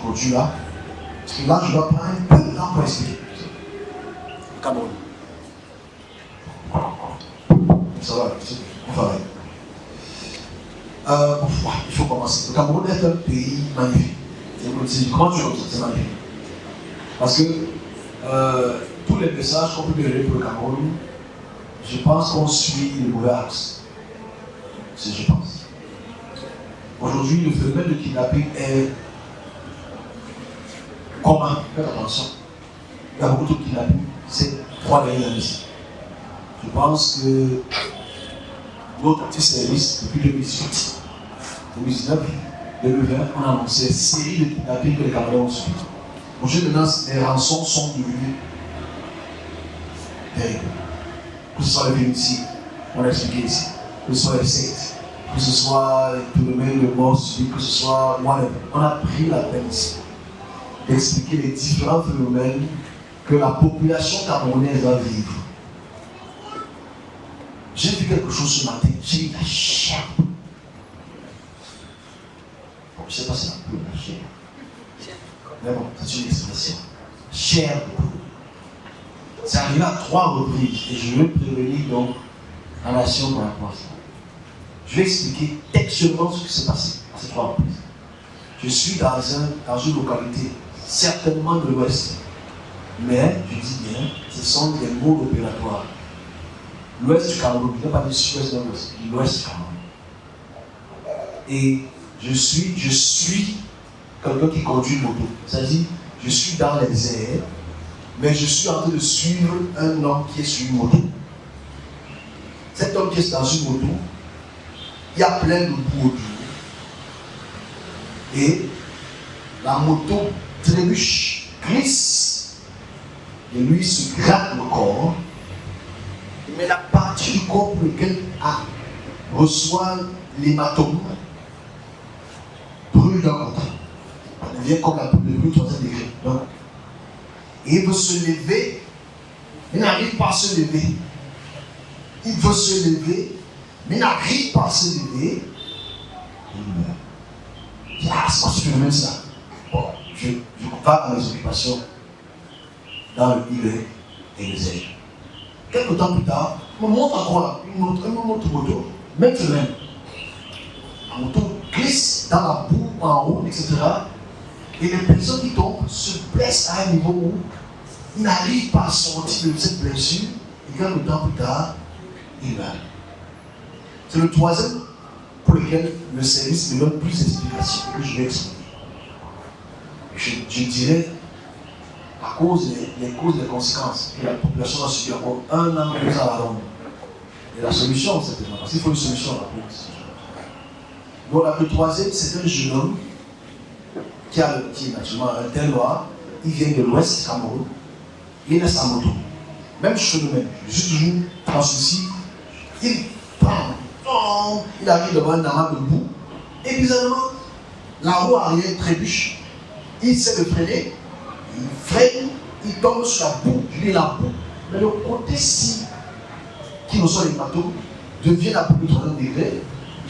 produit là. Parce que là, je dois prendre un peu de temps pour expliquer. Cameroun. Ça va, on va il faut commencer. Le Cameroun est un pays magnifique. Comment tu vois, c'est magnifique. Parce que tous les messages qu'on peut donner pour le Cameroun, je pense qu'on suit le mauvais axe. C'est je pense. Aujourd'hui, le phénomène de kidnapping est commun. Faites attention. Il y a beaucoup de kidnapping. C'est 3 dernières années. Je pense que notre petit service, depuis 2018, 2019, 2020, on a annoncé une série de kidnappings que les Camerounais ont subi. Aujourd'hui, maintenant, les rançons sont devenues terribles. Que ce soit les féminicides, on l'a expliqué ici, que ce soit les sectes, que ce soit les phénomènes de mort subie, que ce soit whatever. On a pris la peine ici d'expliquer les différents phénomènes que la population camerounaise va vivre. J'ai vu quelque chose ce matin, j'ai eu la chair. Bon, je ne sais pas si c'est un peu la chair. Mais bon, c'est une expression. Chair de poule. C'est arrivé à 3 reprises et je veux prévenir donc la nation par rapport à ça. Je vais expliquer textuellement ce qui s'est passé à ces 3 reprises. Je suis dans une localité, certainement de l'Ouest, mais je dis bien, ce sont des mots opératoires. L'Ouest du Cameroun, je ne vais pas dire Sud-Ouest de l'Ouest, l'Ouest du Cameroun. Et je suis quelqu'un qui conduit une moto. C'est-à-dire, je suis dans les airs, mais je suis en train de suivre un homme qui est sur une moto. Cet homme qui est dans une moto, il y a plein de boue autour. Et la moto trébuche, glisse, et lui se gratte le corps. Mais la partie du corps pour lequel il reçoit l'hématome brûle d'un côté. On devient comme la poule de brûle 3e degré. Donc, et il veut se lever, il n'arrive pas à se lever. Il veut se lever, mais il n'arrive pas à se lever. Il meurt. C'est quoi ce phénomène ça? Bon, je pars dans mes occupations dans le Ivoire et les ailes. Quelques temps plus tard, on me montre encore là, une autre moto, même phénomène. La moto glisse dans la boue en haut, etc. Et les personnes qui tombent se blessent à un niveau où ils n'arrivent pas à sortir de cette blessure. Et quelques temps plus tard, ils meurent. C'est le 3e pour lequel le service me donne plus d'explications que je vais expliquer. Je dirais à cause des causes et des conséquences que la population a subi encore 1 an, 2 ans à Londres. Et la solution, certainement, parce qu'il faut une solution à la police. Donc, le 3e, c'est un jeune homme qui est naturellement un teint noir. Il vient de l'Ouest du Cameroun. Il est sa moto. Même phénomène. Je suis toujours en souci. Il prend, il arrive devant un amas de boue. Et bizarrement, la roue arrière trébuche. Il sait le freiner. Il freine, il tombe sur la boue, il est la boue. Mais le côté-ci, qui reçoit les bateaux, devient la boue de 3e degré.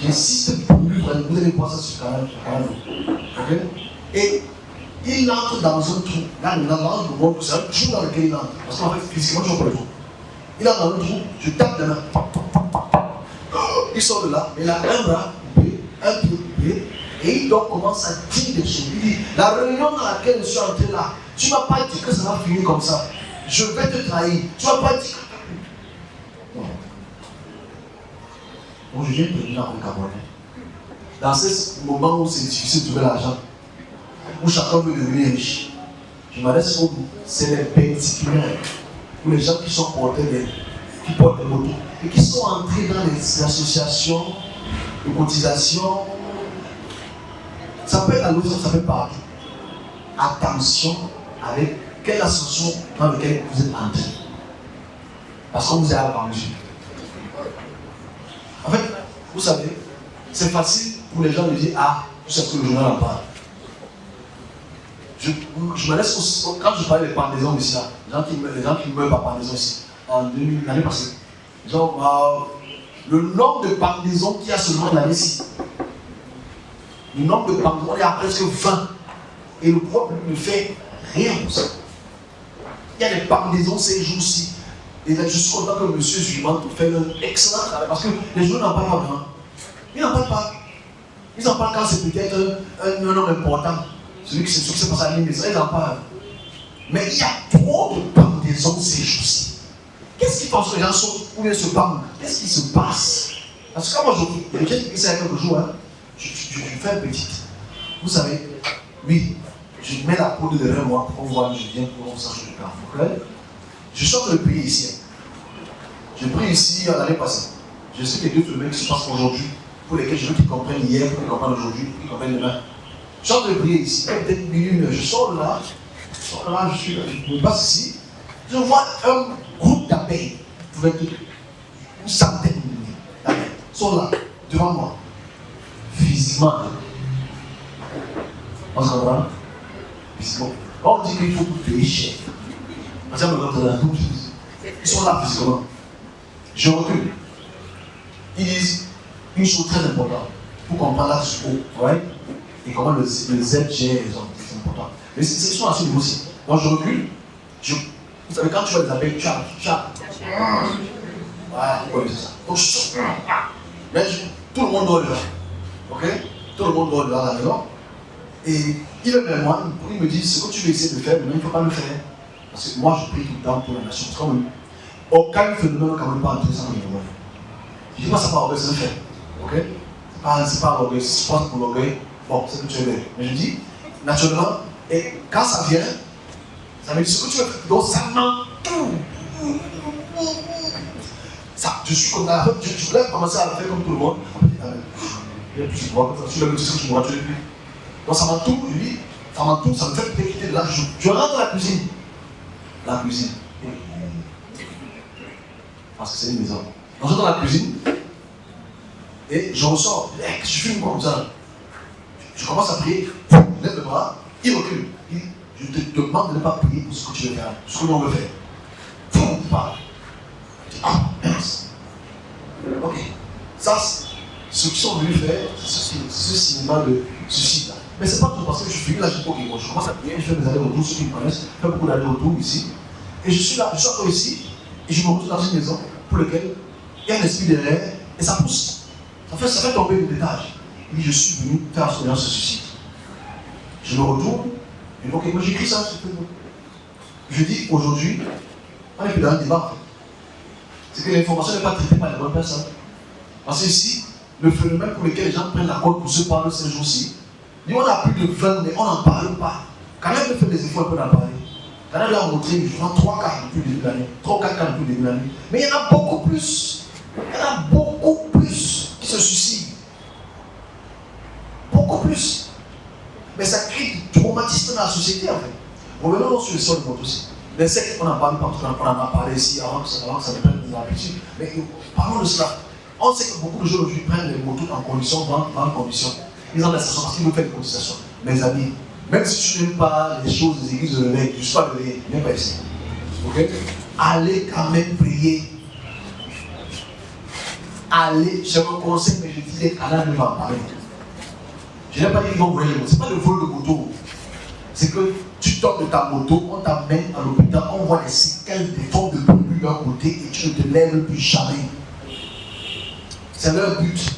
J'insiste pour lui, vous allez voir ça sur le canal. Okay? Et il entre dans un trou. Là, c'est un trou dans lequel il entre. Parce qu'en fait, physiquement, je ne vois pas le trou. Il entre dans un trou, je tape de main. Il sort de là, et là, un bras coupé, un pied coupé. Et il donc commence à dire des choses. Il dit, la réunion dans laquelle je suis entré là, tu ne m'as pas dit que ça va finir comme ça. Je vais te trahir. Tu ne m'as pas dit que... Non. Donc je viens de venir en Cameroun. Dans ce moment où c'est difficile de trouver l'argent, où chacun veut devenir riche, je m'adresse au bout. C'est les particuliers, ou les gens qui sont portés, qui portent des motos, et qui sont entrés dans les associations de cotisation. Ça peut être à l'ouest, ça peut être partout. Attention avec quelle association dans laquelle vous êtes entré. Parce qu'on vous a vendu. En fait, vous savez, c'est facile pour les gens de dire, ah, tout ce que le journal en parle. Je me laisse, quand je parlais des pendaisons ici, là, les gens qui meurent par pendaison ici, l'année passée, genre, le nombre de pendaisons qu'il y a seulement l'année-ci, le nombre de pendaisons, il y a presque 20. Et le peuple ne fait rien pour ça. Il y a des pendaisons ces jours-ci. Et je suis content que M. Zuiman fait un excellent travail parce que les gens n'en parlent pas vraiment. Ils n'en parlent pas. Ils en parlent quand c'est peut-être un homme important. Celui qui s'est passé à l'île, ils en parlent. Mais il y a trop de pendaisons ces jours-ci. Qu'est-ce qui pense que les gens sont ou bien se pendent? Qu'est-ce qui se passe? Parce que quand moi je j'ai dit ça il y a quelques jours, hein, je fais un petit. Vous savez, oui, je mets la poudre derrière moi pour voir d'où je viens, pour qu'on sache le temps. Okay? Je sors de prier ici. J'ai prié ici l'année passée. Je sais qu'il y a 2 phénomènes qui se passent aujourd'hui, pour lesquels je veux qu'ils comprennent hier, pour qu'ils comprennent aujourd'hui, pour qu'ils comprennent demain. Je sors de prier ici, peut-être 1 je sors de là, je me passe ici, je vois un groupe d'abeilles, peut-être une centaine d'abeilles, sont là, devant moi, physiquement. On se comprend? Physiquement. On dit qu'il faut payer cher. Ils sont là physiquement. Je recule. Ils disent une chose très importante pour comprendre là du haut, right? Et comment le Z gère les hommes, c'est important. Mais ils sont à ce niveau aussi. Donc je recule. Vous savez, quand tu vois les abeilles, tu as. Voilà, vous connaissez ça. Donc je sors. Mais tout le monde dort là. Ok? Tout le monde dort là à la maison. Et il est vers moi, il me dit ce que tu veux essayer de faire, mais il ne faut pas le faire. Parce que moi je prie tout le temps pour la nation. C'est comme aucun phénomène au Cameroun pas entrer sans le moment. Je dis moi ça pas orgueil, c'est le faire. Ok? C'est pas l'orgueil, si je pense pour l'orgueil, bon, c'est que tu es belle. Mais je dis, naturellement, et quand ça vient, ça me dit ce que tu veux faire. Donc ça ment tout. Ça, je suis comme ça, je voulais commencer à le faire comme tout le monde. Il y a plus de moi, tu le dis que tu me vois, tu le dis. Donc ça m'entoure, je dis, ça m'entoure, ça me fait quitter de là. Je rentre dans la cuisine. La cuisine. Parce que c'est une maison. Donc je rentre dans la cuisine et je ressors. Je fume comme ça. Je commence à prier. Je lève le bras, il recule. Il dit, je te demande de ne pas prier pour ce que tu veux faire, ce que l'on veut faire. Boum, il parle. Je dis, ah, mince. Ok. Ça, ceux qui sont venus faire, c'est ce cinéma de suicide là. Mais c'est pas tout parce que je finis là, je dis ok, bon, je commence à prier, je fais mes allers-retours, ceux qui me connaissent, je fais beaucoup d'allers-retours ici. Et je suis là, je sors ici, et je me retrouve dans une maison pour laquelle il y a un esprit derrière, et ça pousse. Ça fait tomber le détage. Et je suis venu faire ce suicide. Je me retourne, et ok, moi j'écris ça, c'est tout. Je dis aujourd'hui, on n'est plus dans un débat en fait. C'est que l'information n'est pas traitée par les bonnes personnes. Parce que ici, le phénomène pour lequel les gens prennent la colle pour se parler ces jours-ci, on a plus de 20, mais on n'en parle pas. Quand même, on fait des efforts pour en parler. Quand même, on a montré, je prends 3 cas depuis le début de l'année, 3 ou 4 cas depuis le début de l'année. Mais il y en a beaucoup plus. Il y en a beaucoup plus qui se suicident. Beaucoup plus. Mais ça crée du traumatisme dans la société en fait. Revenons sur le sol de moto aussi. Les sectes, on en parle partout, on en a parlé ici avant que ça devienne des habitudes. Mais parlons de cela. On sait que beaucoup de gens aujourd'hui prennent les motos en condition, dans condition. Ils ont la station parce qu'ils veulent faire des cotisations. Mes amis, même si tu n'aimes pas les choses des églises de l'évêque, je ne suis pas de l'évêque, viens pas ici. Ok? Allez quand même prier. Allez, je me conseille, mais je disais, Allah ne va pas parler. Je n'ai pas dit qu'ils vont voler les motos. Ce n'est pas le vol de moto. C'est que tu tombes de ta moto, on t'amène à l'hôpital, on voit les séquelles des formes de brûlure d'un côté et tu ne te lèves plus jamais. C'est leur but.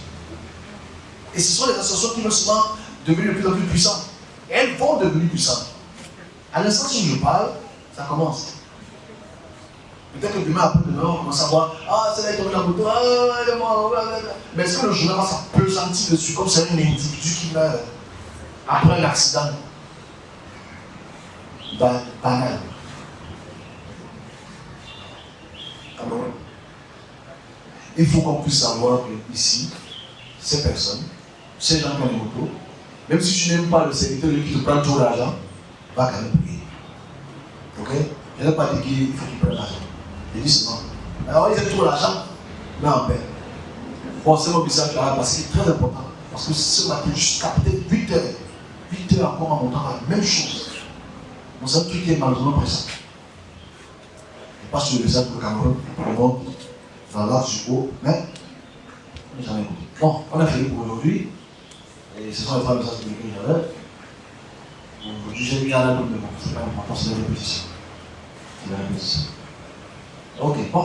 Et ce sont les associations qui vont souvent devenir de plus en plus puissantes. Et elles vont devenir puissantes. À l'instant où je parle, ça commence. Peut-être que demain, après-demain, on commence à voir, ah, c'est là qui tombe la moto, ah, elle est mort, mais est-ce que le journal va s'appesantir dessus comme c'est un individu qui meurt après un accident? Banal. Alors, il faut qu'on puisse savoir que ici, ces personnes, ces gens qui ont des motos, même si tu n'aimes pas le serviteur qui te prend tout l'argent, va quand même payer. Ok? Je n'ai pas dit qu'il faut qu'il prenne l'argent. Je dis seulement. Alors, ils aiment tout l'argent, mais en paix. Bon, c'est mon message là parce que c'est très important. Parce que ce matin, jusqu'à peut-être 8 heures, 8 heures encore en montant la même chose. On sait tout qui est malheureusement présent. Je passe sur le message pour le Cameroun, pour le monde, dans l'art du haut, mais on n'a jamais compris. Bon, on a fini pour aujourd'hui. Et ce sont les 3 messages que j'avais. Vous jugez bien la bonne de moi. C'est pas important, c'est la répétition. C'est la répétition. Ok, bon.